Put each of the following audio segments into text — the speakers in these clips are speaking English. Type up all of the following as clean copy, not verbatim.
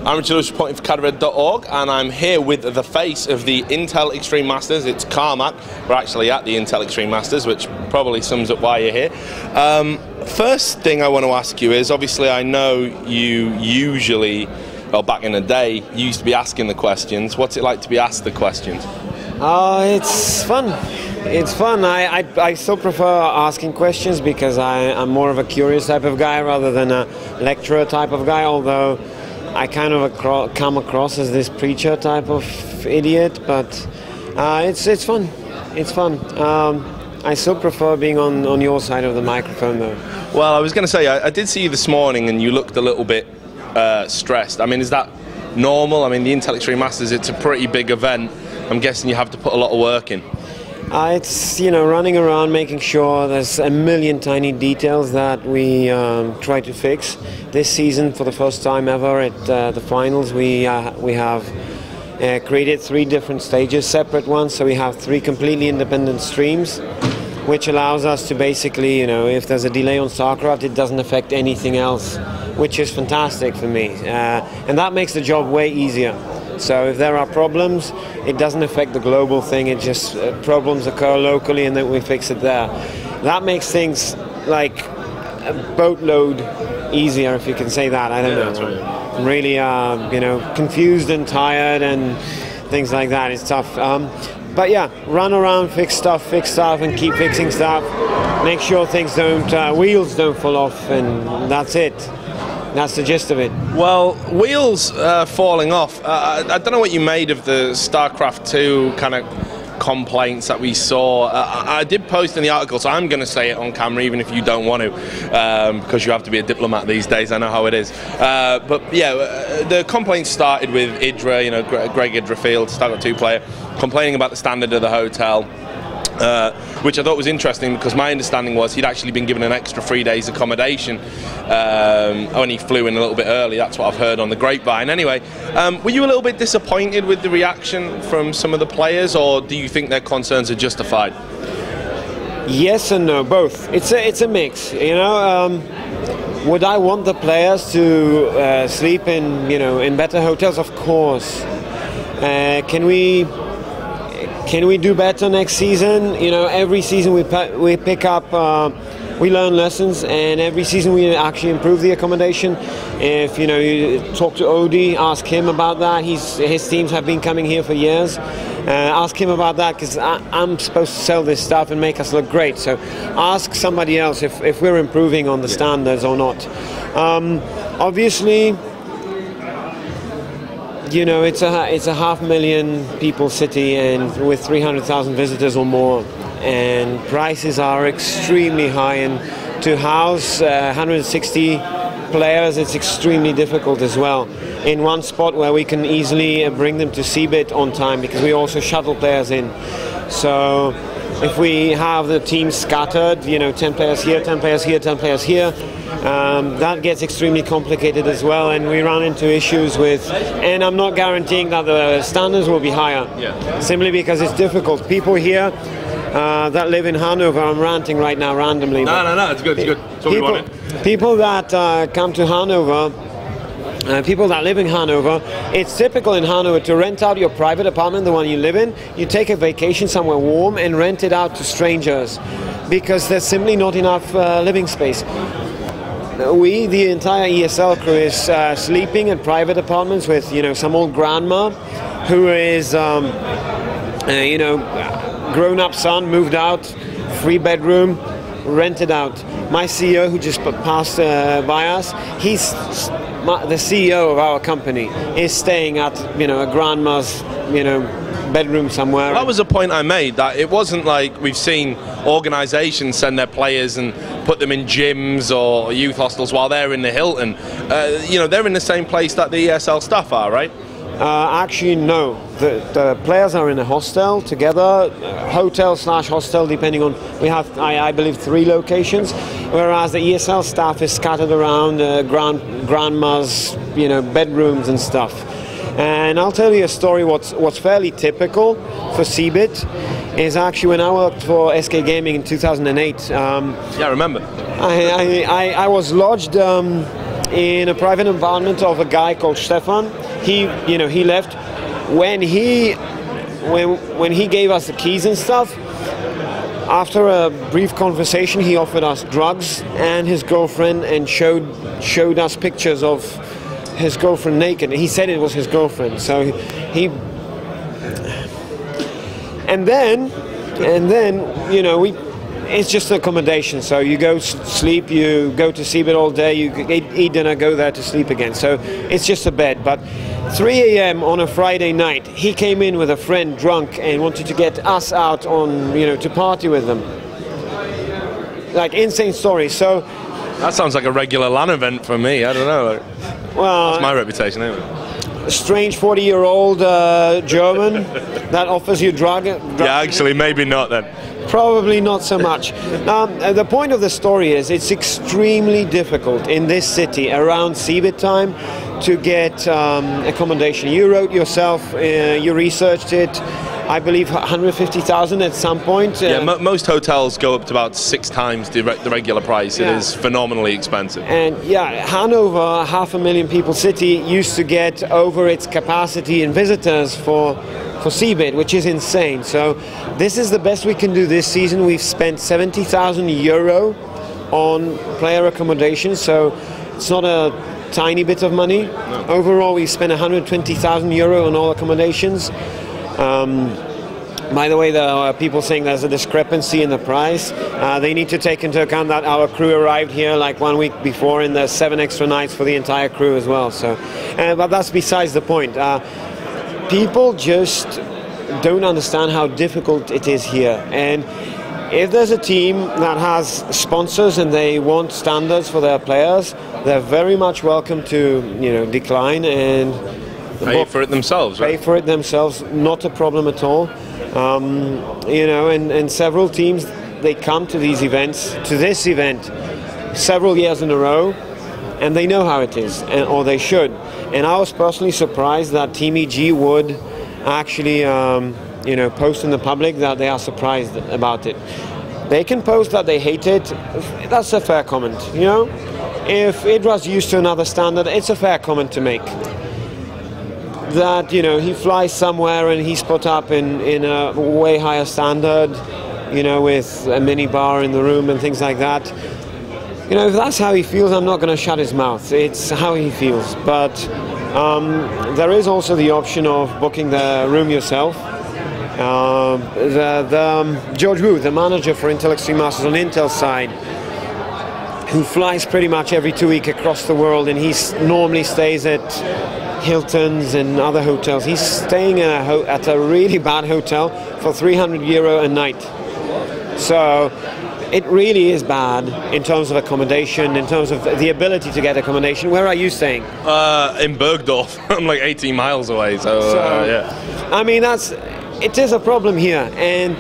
I'm Michal reporting for candid.org, and I'm here with the face of the Intel Extreme Masters. It's Carmac. We're actually at the Intel Extreme Masters, which probably sums up why you're here. First thing I want to ask you is, obviously I know you usually, well, back in the day, you used to be asking the questions. What's it like to be asked the questions? It's fun. It's fun. I still prefer asking questions because I'm more of a curious type of guy rather than a lecturer type of guy, although I kind of come across as this preacher type of idiot, but it's fun. It's fun. I still prefer being on your side of the microphone, though. Well, I was going to say, I did see you this morning and you looked a little bit stressed. I mean, is that normal? I mean, the Intel Extreme Masters, it's a pretty big event. I'm guessing you have to put a lot of work in. It's, running around making sure there's a million tiny details that we try to fix. This season, for the first time ever at the finals, we have created 3 different stages, separate ones, so we have 3 completely independent streams, which allows us to basically, if there's a delay on StarCraft, it doesn't affect anything else, which is fantastic for me. And that makes the job way easier. So if there are problems, it doesn't affect the global thing, it just problems occur locally and then we fix it there. That makes things like a boatload easier, if you can say that. I don't know. That's right. I'm really, confused and tired and things like that. It's tough. But yeah, run around, fix stuff, and keep fixing stuff. Make sure things wheels don't fall off, and that's it. That's the gist of it. Well, wheels falling off. I don't know what you made of the StarCraft 2 kind of complaints that we saw. I did post in the article, so I'm going to say it on camera, even if you don't want to, because you have to be a diplomat these days. I know how it is. But yeah, the complaints started with Idra, Greg Idra-Field, StarCraft 2 player, complaining about the standard of the hotel. Which I thought was interesting because my understanding was he'd actually been given an extra 3 days accommodation when he flew in a little bit early. That's what I've heard on the grapevine. Anyway, were you a little bit disappointed with the reaction from some of the players, or do you think their concerns are justified? Yes and no, both. It's a mix. Would I want the players to sleep in better hotels? Of course. Can we do better next season? Every season we pick up, we learn lessons, and every season we actually improve the accommodation. If you talk to Odie, ask him about that. His teams have been coming here for years. Ask him about that because I'm supposed to sell this stuff and make us look great. So ask somebody else if we're improving on the standards or not. Obviously, it's a 500,000 people city and with 300,000 visitors or more, and prices are extremely high, and to house 160 players, it's extremely difficult as well. In one spot where we can easily bring them to CBIT on time because we also shuttle players in. So if we have the team scattered, 10 players here, 10 players here, 10 players here, that gets extremely complicated as well, and we run into issues with, and I'm not guaranteeing that the standards will be higher, simply because it's difficult. People here that live in Hanover, I'm ranting right now randomly. No, it's good, That's what we wanted. People that come to Hanover, people that live in Hanover, it's typical in Hanover to rent out your private apartment, the one you live in. You take a vacation somewhere warm and rent it out to strangers because there's simply not enough living space. We, the entire ESL crew, is sleeping in private apartments with, some old grandma who is, grown-up son, moved out, 3-bedroom, rented out. My CEO, who just passed by us, he's the CEO of our company, is staying at, a grandma's, bedroom somewhere. Well, that was a point I made, that it wasn't like we've seen organisations send their players and put them in gyms or youth hostels while they're in the Hilton. They're in the same place that the ESL staff are, right? Actually, no. The players are in a hostel together, hotel/hostel, depending on. We have, I believe, 3 locations, whereas the ESL staff is scattered around grandma's, bedrooms and stuff. And I'll tell you a story. What's fairly typical for CBIT is actually when I worked for SK Gaming in 2008. Yeah, I remember. I was lodged in a private environment of a guy called Stefan. He left when he gave us the keys and stuff. After a brief conversation, he offered us drugs and his girlfriend, and showed us pictures of his girlfriend naked. He said it was his girlfriend. So he, and then it's just accommodation. So you go sleep, you go to Seabed all day, you eat dinner, go there to sleep again. So it's just a bed. But 3 a.m. on a Friday night, he came in with a friend drunk and wanted to get us out on, to party with them. Like, insane story. So that sounds like a regular LAN event for me. I don't know. Well, that's my reputation anyway. A strange 40-year-old German that offers you drug. Yeah, actually, maybe not then. Probably not so much. The point of the story is it's extremely difficult in this city around Seabed time to get accommodation. You wrote yourself, you researched it, I believe 150,000 at some point. Yeah, most hotels go up to about 6 times the regular price. Yeah. It is phenomenally expensive. And yeah, Hanover, 500,000 people city, used to get over its capacity in visitors for Seabed, which is insane. So this is the best we can do this season. We've spent 70,000 euro on player accommodation, so it's not a tiny bit of money. No. Overall, we spent 120,000 euro on all accommodations. By the way, there are people saying there's a discrepancy in the price. They need to take into account that our crew arrived here like 1 week before, and there's 7 extra nights for the entire crew as well. So, but that's besides the point. People just don't understand how difficult it is here. And if there's a team that has sponsors and they want standards for their players, they're very much welcome to, decline and pay for it themselves. Pay for it themselves, not a problem at all. And several teams, they come to these events, to this event, several years in a row, and they know how it is, or they should. And I was personally surprised that Team EG would actually, post in the public that they are surprised about it. They can post that they hate it. That's a fair comment, If Idra's used to another standard, it's a fair comment to make. That, he flies somewhere and he's put up in a way higher standard, with a mini bar in the room and things like that. If that's how he feels, I'm not going to shut his mouth. It's how he feels. But there is also the option of booking the room yourself. George Wu, the manager for Intel Extreme Masters on Intel's side, who flies pretty much every 2 weeks across the world, and he normally stays at Hilton's and other hotels. He's staying at a really bad hotel for 300 euro a night. So it really is bad in terms of accommodation, in terms of the ability to get accommodation. Where are you staying? In Bergdorf. I'm like 18 miles away, so yeah. I mean, it is a problem here, and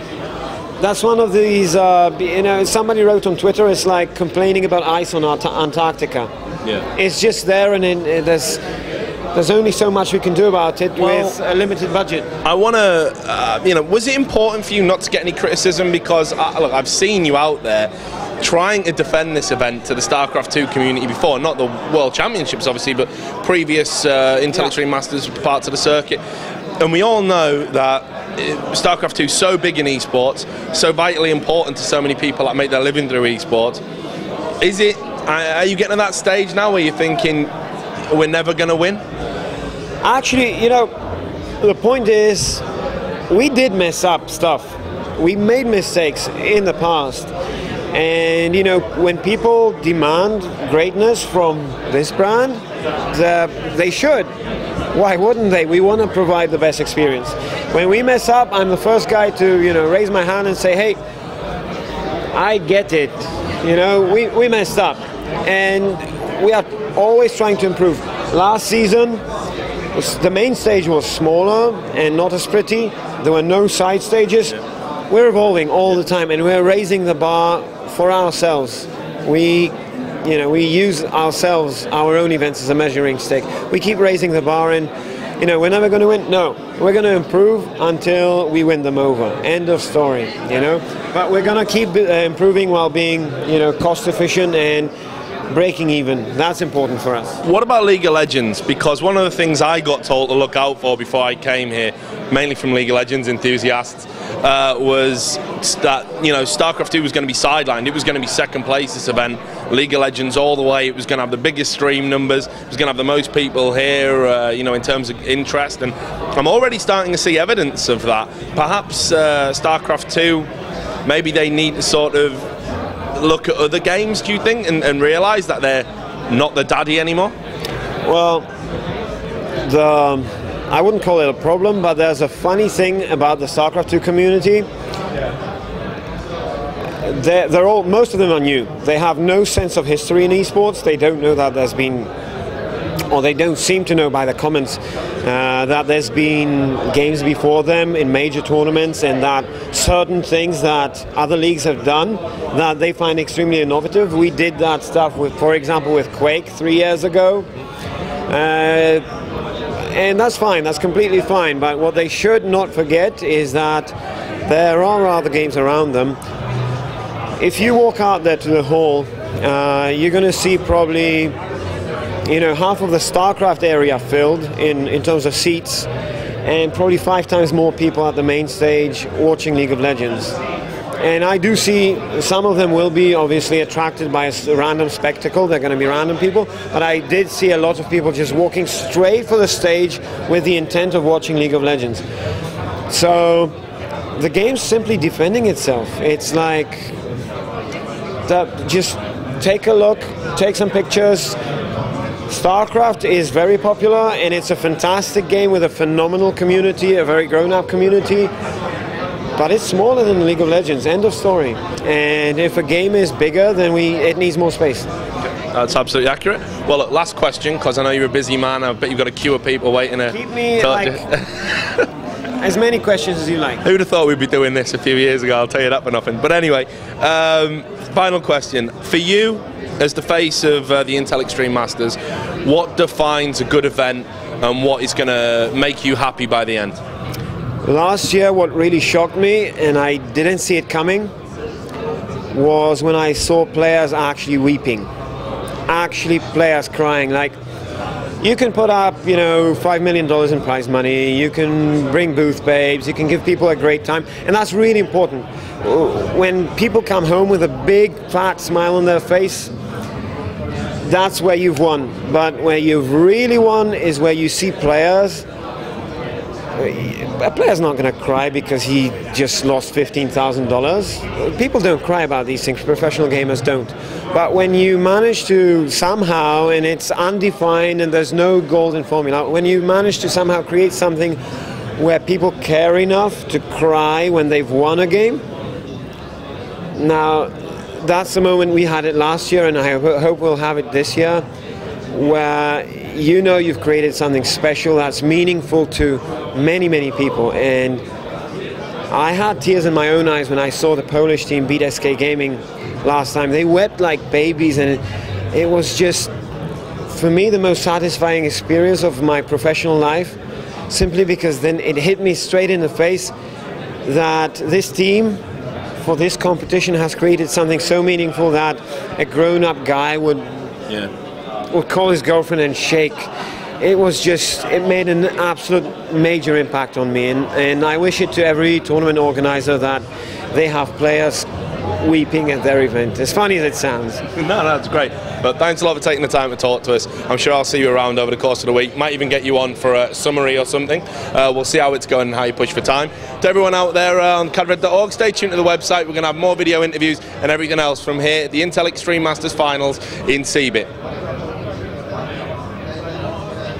that's one of these, somebody wrote on Twitter, it's like complaining about ice on Antarctica. Yeah. It's just there, and there's only so much we can do about it with a limited budget. I want to, was it important for you not to get any criticism? Because, look, I've seen you out there trying to defend this event to the StarCraft 2 community before, not the World Championships, obviously, but previous Intel Extreme Masters parts of the circuit. And we all know that StarCraft 2 is so big in esports, so vitally important to so many people that make their living through esports. Are you getting to that stage now where you're thinking, we're never going to win? Actually, the point is, we did mess up stuff. We made mistakes in the past. And, when people demand greatness from this brand, they should. Why wouldn't they? We want to provide the best experience. When we mess up, I'm the first guy to, raise my hand and say, hey, I get it. We messed up. And we are always trying to improve. Last season, the main stage was smaller and not as pretty. There were no side stages. We're evolving all the time, and we're raising the bar for ourselves. We use ourselves, our own events as a measuring stick. We keep raising the bar, and we're never going to win. No, we're going to improve until we win them over. End of story. But we're going to keep improving while being, cost efficient and breaking even. That's important for us. What about League of Legends? Because one of the things I got told to look out for before I came here, mainly from League of Legends enthusiasts, was that, you know, StarCraft 2 was going to be sidelined. It was going to be second place this event. League of Legends all the way. It was going to have the biggest stream numbers. It was going to have the most people here, you know, in terms of interest. And I'm already starting to see evidence of that. Perhaps StarCraft 2, maybe they need to sort of look at other games, do you think, and realise that they're not the daddy anymore? Well, I wouldn't call it a problem, but there's a funny thing about the StarCraft 2 community. Most of them are new. They have no sense of history in esports. They don't know that there's been, or they don't seem to know by the comments, that there's been games before them in major tournaments, and that certain things that other leagues have done that they find extremely innovative. We did that stuff with, for example, with Quake 3 years ago. And that's fine, that's completely fine, but what they should not forget is that there are other games around them. If you walk out there to the hall, you're going to see probably, you know, half of the StarCraft area filled in terms of seats, and probably 5 times more people at the main stage watching League of Legends. And I do see some of them will be obviously attracted by a random spectacle. They're going to be random people. But I did see a lot of people just walking straight for the stage with the intent of watching League of Legends. So the game's simply defending itself. It's like, just take a look, take some pictures. StarCraft is very popular, and it's a fantastic game with a phenomenal community, a very grown-up community. But it's smaller than League of Legends, end of story. And if a game is bigger, then it needs more space. That's absolutely accurate. Well, look, last question, because I know you're a busy man. I bet you've got a queue of people waiting to... Keep me, like, as many questions as you like. Who'd have thought we'd be doing this a few years ago? I'll tell you that for nothing. But anyway, final question. For you, as the face of the Intel Extreme Masters, what defines a good event, and what is going to make you happy by the end? Last year, what really shocked me, and I didn't see it coming, was when I saw players actually weeping. Actually players crying. Like, you can put up, you know, $5 million in prize money, you can bring booth babes, you can give people a great time, and that's really important. When people come home with a big fat smile on their face, that's where you've won. But where you've really won is where you see players. A player's not going to cry because he just lost $15,000. People don't cry about these things, professional gamers don't. But when you manage to somehow, and it's undefined and there's no golden formula, when you manage to somehow create something where people care enough to cry when they've won a game, now that's the moment we had it last year, and I hope we'll have it this year, where you know you've created something special that's meaningful to many, many people. And I had tears in my own eyes when I saw the Polish team beat SK Gaming last time. They wept like babies, and it was just, for me, the most satisfying experience of my professional life, simply because then it hit me straight in the face that this team for this competition has created something so meaningful that a grown-up guy would call his girlfriend and shake. It was just, it made an absolute major impact on me, and I wish it to every tournament organizer that they have players weeping at their event, as funny as it sounds. No, that's great. But thanks a lot for taking the time to talk to us. I'm sure I'll see you around over the course of the week. Might even get you on for a summary or something. We'll see how it's going and how you push for time. To everyone out there on cadred.org, stay tuned to the website. We're going to have more video interviews and everything else from here at the Intel Extreme Masters Finals in CeBIT.